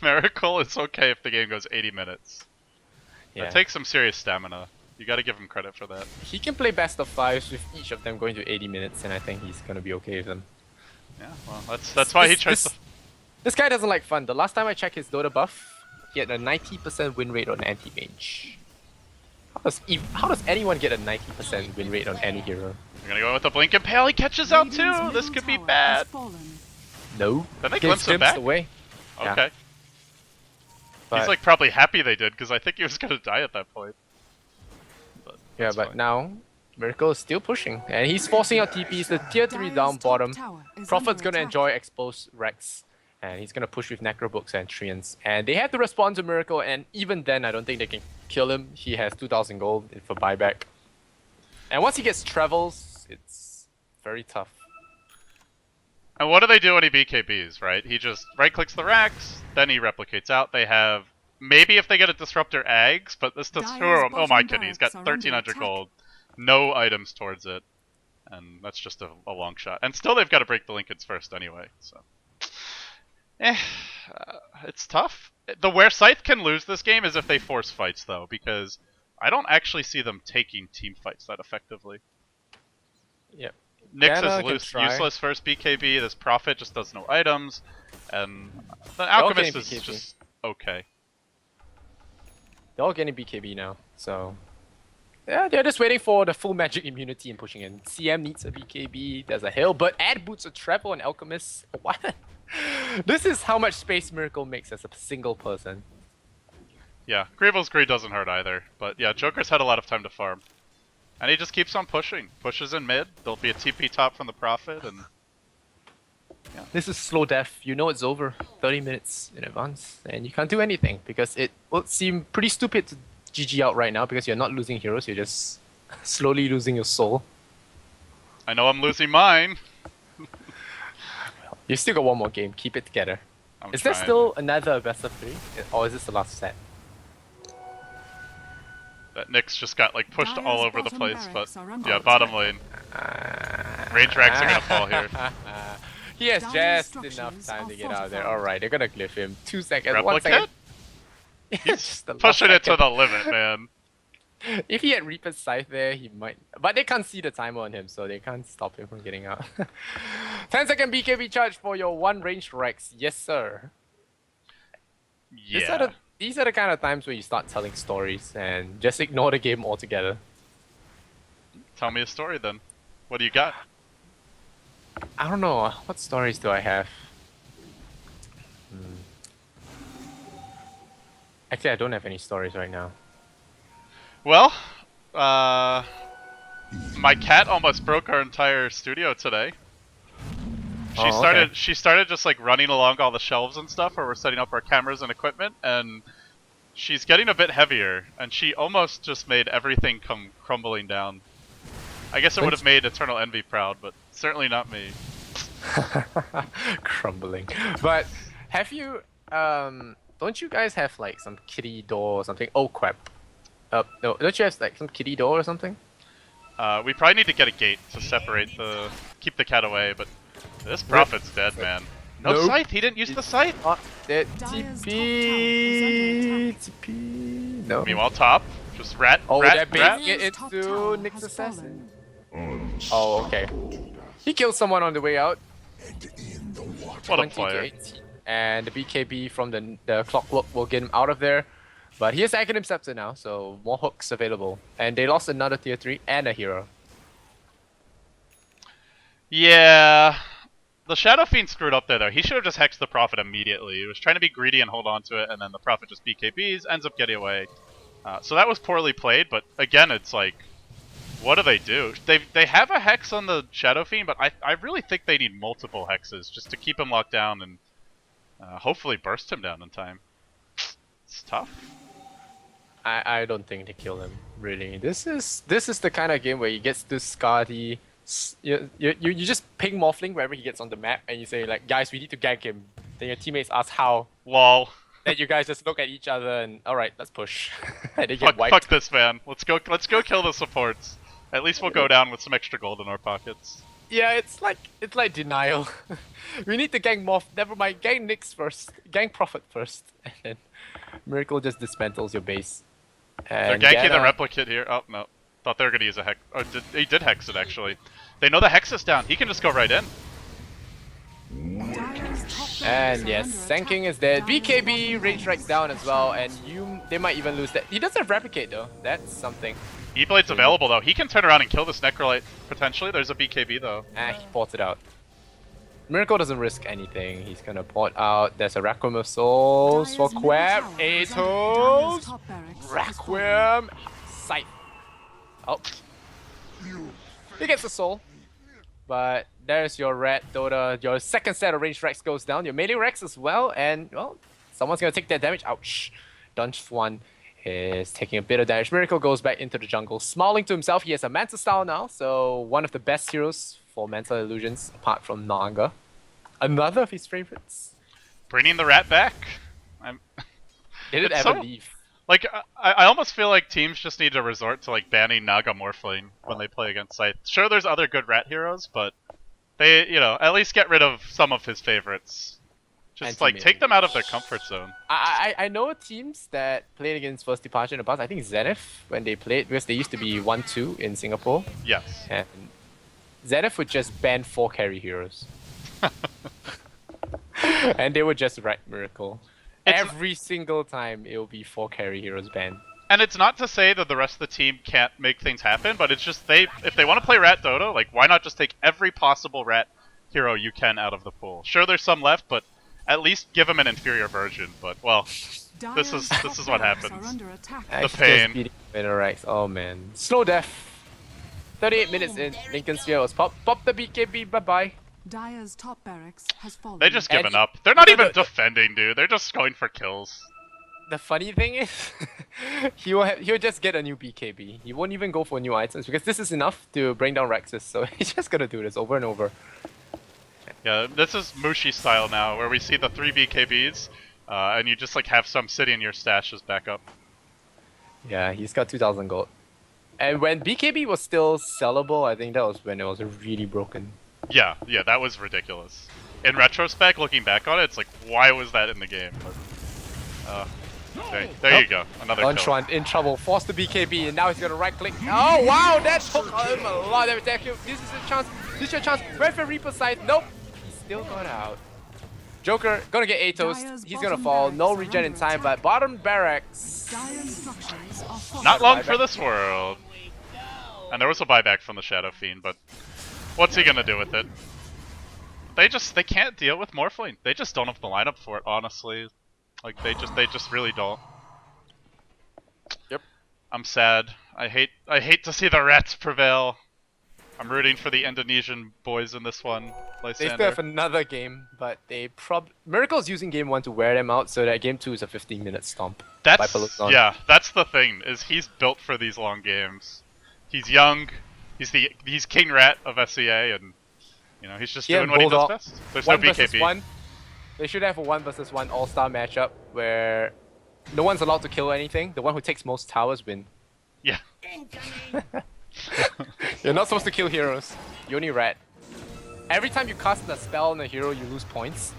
Miracle is okay if the game goes 80 minutes. Yeah. It takes some serious stamina. You gotta give him credit for that. He can play best of 5s with each of them going to 80 minutes, and I think he's gonna be okay with them. Yeah, well, that's why he tries to... This guy doesn't like fun. The last time I checked his Dota buff, he had a 90% win rate on anti-mage. How does anyone get a 90% win rate on any hero? We're gonna go with the Blink Impale. He catches out too. This could be bad. No. Then they glimpse him back. Away. Okay. Yeah. He's like probably happy they did because I think he was gonna die at that point. But but now Miracle is still pushing, and he's forcing out TPs. The tier 3 down bottom. Prophet's gonna enjoy exposed Rex, and he's gonna push with Necrobooks and Treants. And they have to respond to Miracle, and even then, I don't think they can kill him. He has 2,000 gold for buyback. And once he gets travels, it's very tough. And what do they do when he BKBs, right? He just right-clicks the racks, then he replicates out. They have... Maybe if they get a Disruptor Ags, but this Disruptor... Oh my goodness, he's got 1,300 gold. No items towards it. And that's just a long shot. And still they've got to break the Lincolns first anyway, so... it's tough. The where Scythe can lose this game is if they force fights, though, because I don't actually see them taking team fights that effectively. Yep. Nyx is useless first BKB, this Prophet just does no items, and the Alchemist is just okay. They're all getting BKB now, so... Yeah, they're just waiting for the full magic immunity and pushing in. CM needs a BKB, there's a hill, but add boots a treble on Alchemist. What? This is how much space Miracle makes as a single person. Yeah, Greevil's Greed doesn't hurt either, but yeah, Joker's had a lot of time to farm. And he just keeps on pushing. Pushes in mid, there'll be a TP top from the Prophet, and... Yeah. This is slow death. You know it's over 30 minutes in advance, and you can't do anything, because it will seem pretty stupid to GG out right now, because you're not losing heroes, you're just slowly losing your soul. I know I'm losing mine! You still got one more game, keep it together. Is there still another best of 3? Or is this the last set? That Nyx just got like pushed all over the place, but yeah, bottom lane. Range racks are gonna fall here. He has just enough time to get out of there. Alright, they're gonna glyph him. 2 seconds, 1 Replicate? second. He's pushing it to the limit, man. If he had Reaper's Scythe there, he might... But they can't see the timer on him, so they can't stop him from getting out. 10-second BKB charge for your 1 ranged Rex. Yes, sir. Yeah. These are the kind of times where you start telling stories and just ignore the game altogether. Tell me a story then. What do you got? I don't know. What stories do I have? Actually, I don't have any stories right now. Well, my cat almost broke our entire studio today. She started just like running along all the shelves and stuff where we're setting up our cameras and equipment, and she's getting a bit heavier, and she almost just made everything come crumbling down. I guess it would have made Eternal Envy proud, but certainly not me. Crumbling. But have you don't you guys have like some kitty door or something? Oh crap. No, don't you have like some kitty door or something? We probably need to get a gate to separate keep the cat away, but this Prophet's dead, man. No Scythe, he didn't use the Scythe! TP. No. Meanwhile, top, just rat. They're baiting it into Nyx Assassin. Oh, okay. He killed someone on the way out. What a player. And the BKB from the Clockwork will get him out of there. But he has Aghanim Scepter now, so more hooks available. And they lost another tier 3 and a hero. Yeah. The Shadow Fiend screwed up there, though. He should have just hexed the Prophet immediately. He was trying to be greedy and hold on to it, and then the Prophet just BKBs, ends up getting away. So that was poorly played, but again, it's like, what do? They have a hex on the Shadow Fiend, but I really think they need multiple hexes just to keep him locked down and hopefully burst him down in time. It's tough. I don't think they kill him, really. This is the kind of game where he gets to Scardy. You just ping Morphling wherever he gets on the map, and you say like, guys, we need to gank him. Then your teammates ask how. Lol. Then you guys just look at each other and alright, let's push. And they get wiped. Fuck this, man. Let's go kill the supports. At least we'll go down with some extra gold in our pockets. Yeah, it's like denial. We need to gank Morph. Never mind, gank Nyx first. Gank Prophet first, and then Miracle just dismantles your base. They're And ganking the replicate here. Oh, no. Thought they were going to use a hex. Oh, he did hex it, actually. They know the hex is down. He can just go right in. And yes, Sanking is dead. BKB range strikes down as well, and they might even lose that. He doesn't have replicate though. That's something. E-Blade's available though. He can turn around and kill this Necrolite potentially. There's a BKB though. He ported out. Miracle doesn't risk anything. He's gonna port out. There's a Requiem of Souls for Quab. Atos. Requiem. Scythe. Oh. He gets a soul. But there's your red Dota. Your second set of range Rex goes down. Your melee Rex as well. And, well, someone's going to take that damage. Ouch. Dunch 1 is taking a bit of damage. Miracle goes back into the jungle. Smiling to himself. He has a Manta style now. So, one of the best heroes for Mental Illusions, apart from Naga. Another of his favorites. Bringing the rat back. Did it ever leave? Like, I almost feel like teams just need to resort to, like, banning Naga Morphling when they play against Scythe. Sure, there's other good rat heroes, but they, you know, at least get rid of some of his favorites. Just, like, take them out of their comfort zone. I know teams that played against First Departure in the past. I think Zenith, when they played, because they used to be 1-2 in Singapore. Yes. And Zenith would just ban 4 carry heroes. And they would just write Miracle. Every single time it will be 4 carry heroes banned. And it's not to say that the rest of the team can't make things happen, but it's just if they want to play Rat Dota, like why not just take every possible Rat hero you can out of the pool? Sure, there's some left, but at least give them an inferior version. But well, this is what happens. The pain. Oh man, slow death. 38 minutes in, Lincoln Sphere was popped. Pop the BKB. Bye bye. Dire's top barracks has fallen. They just given up. They're not even defending, dude. They're just going for kills. The funny thing is, he'll just get a new BKB. He won't even go for new items because this is enough to bring down Rexus. So he's just gonna do this over and over. Yeah, this is Mushi style now, where we see the 3 BKBs, and you just like have some sitting in your stash as backup. Yeah, he's got 2,000 gold. And when BKB was still sellable, I think that was when it was really broken. Yeah, that was ridiculous. In retrospect, looking back on it, it's like, why was that in the game? But, there you go, another kill. Donchuan in trouble, forced the BKB, and now he's gonna right click. Oh wow, that took him a lot of attack. This is a chance. This is your chance. Wait for Reaper side. Nope, he still got out. Joker gonna get Atos. He's gonna fall. No regen in time, but bottom barracks. Not long for this world. And there was a buyback from the Shadow Fiend, but what's he gonna do with it? They can't deal with Morphling. They just don't have the lineup for it, honestly. Like they just really don't. Yep. I'm sad. I hate to see the rats prevail. I'm rooting for the Indonesian boys in this one. Lysander. They still have another game, but Miracle's using game 1 to wear them out, so that game 2 is a 15-minute stomp. That's the thing, is he's built for these long games. He's young, he's King Rat of SEA, and you know, he's just doing what he does best. There's no BKB. They should have a 1-versus-1 all-star matchup where no one's allowed to kill anything. The one who takes most towers win. Yeah. You're not supposed to kill heroes. You only rat. Every time you cast a spell on a hero, you lose points.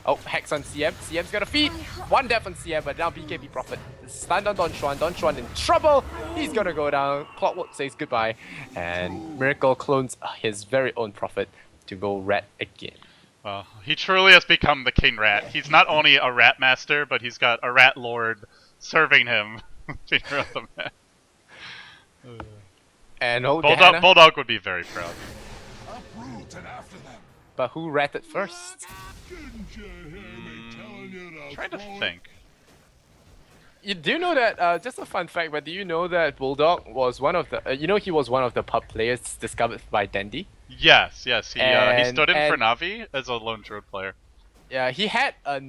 Oh, Hex on CM. CM's got a feed. 1 death on CM, but now BKB Prophet. Stunned on Donchuan. Donchuan in trouble. He's gonna go down. Clockwork says goodbye. And Miracle clones his very own Prophet to go rat again. Well, he truly has become the King Rat. He's not only a Rat Master, but he's got a Rat Lord serving him. And Bulldog would be very proud. But who ratted first? Trying to think. You do know that, just a fun fact, but do you know that Bulldog was one of the, he was one of the pub players discovered by Dandy? Yes, he stood in for Navi as a lone druid player. Yeah, he had a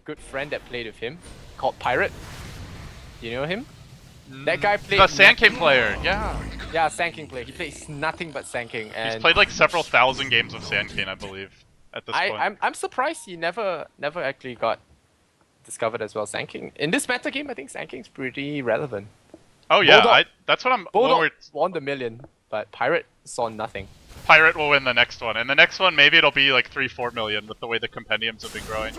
good friend that played with him, called Pirate. You know him? That guy played... The Sand King player, yeah. Yeah, Sand King player. He plays nothing but Sand King. And he's played like several thousand games of Sand King, I believe, at this point. I'm surprised he never actually got discovered as well. Sand King. In this meta game, I think Sand King's pretty relevant. Oh yeah, that's what I'm... Bulldog won the million, but Pirate saw nothing. Pirate will win the next one, and the next one maybe it'll be like 3-4 million with the way the compendiums have been growing.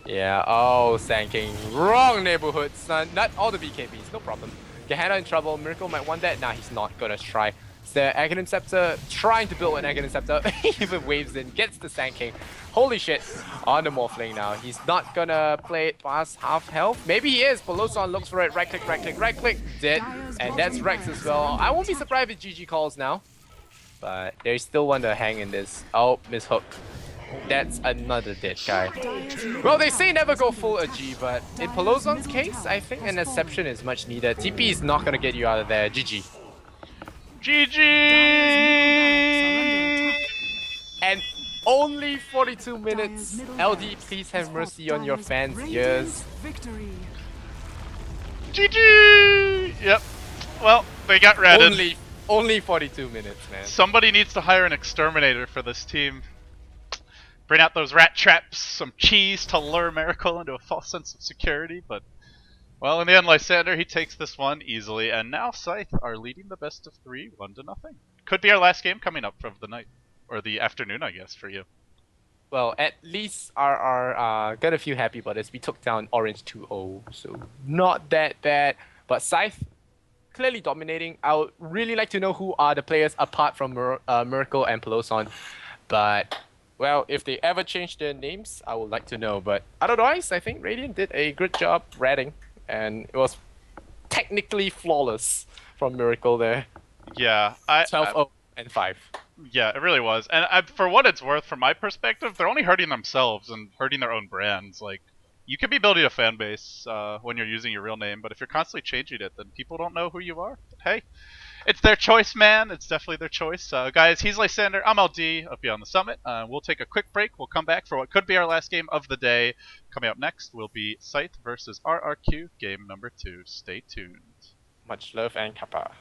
Yeah, oh, Sand King. Wrong neighborhood, son. Not all the BKBs, no problem. Gehenna in trouble. Miracle might want that. Nah, he's not gonna try. It's the Aghanim Scepter trying to build an Aghanim Scepter. Even waves in, gets the Sand King. Holy shit. On the Morphling now. He's not gonna play it past half health. Maybe he is. Peloson looks for it. Right click, right click, right click. Dead. And that's Rex as well. I won't be surprised if GG calls now. But there's still one to hang in this. Oh, Miss Hook. That's another dead guy. Well, they say never go full AG, but in Peloson's case, I think an exception is much needed. TP is not gonna get you out of there. GG. GG! And only 42 minutes. LD, please have mercy on your fans' ears. GG! Yep. Well, they got ratted. Only 42 minutes, man. Somebody needs to hire an exterminator for this team. Bring out those rat traps, some cheese to lure Miracle into a false sense of security, but... Well, in the end, Lysander, he takes this one easily, and now Scythe are leading the best of 3, 1-0. Could be our last game coming up of the night. Or the afternoon, I guess, for you. Well, at least RR got a few happy about this. We took down Orange 2-0, so not that bad. But Scythe, clearly dominating. I would really like to know who are the players apart from Miracle and Peloson. But, well, if they ever change their names, I would like to know. But otherwise, I think Radiant did a good job ratting. And it was technically flawless from Miracle there. Yeah, 12-0 and 5. Yeah, it really was. And for what it's worth, from my perspective, they're only hurting themselves and hurting their own brands. Like, you could be building a fan base when you're using your real name, but if you're constantly changing it, then people don't know who you are. But hey, it's their choice, man. It's definitely their choice. Guys, he's Lysander. I'm LD up here on the summit. We'll take a quick break. We'll come back for what could be our last game of the day. Coming up next will be Scythe versus RRQ, game number 2. Stay tuned. Much love and kappa.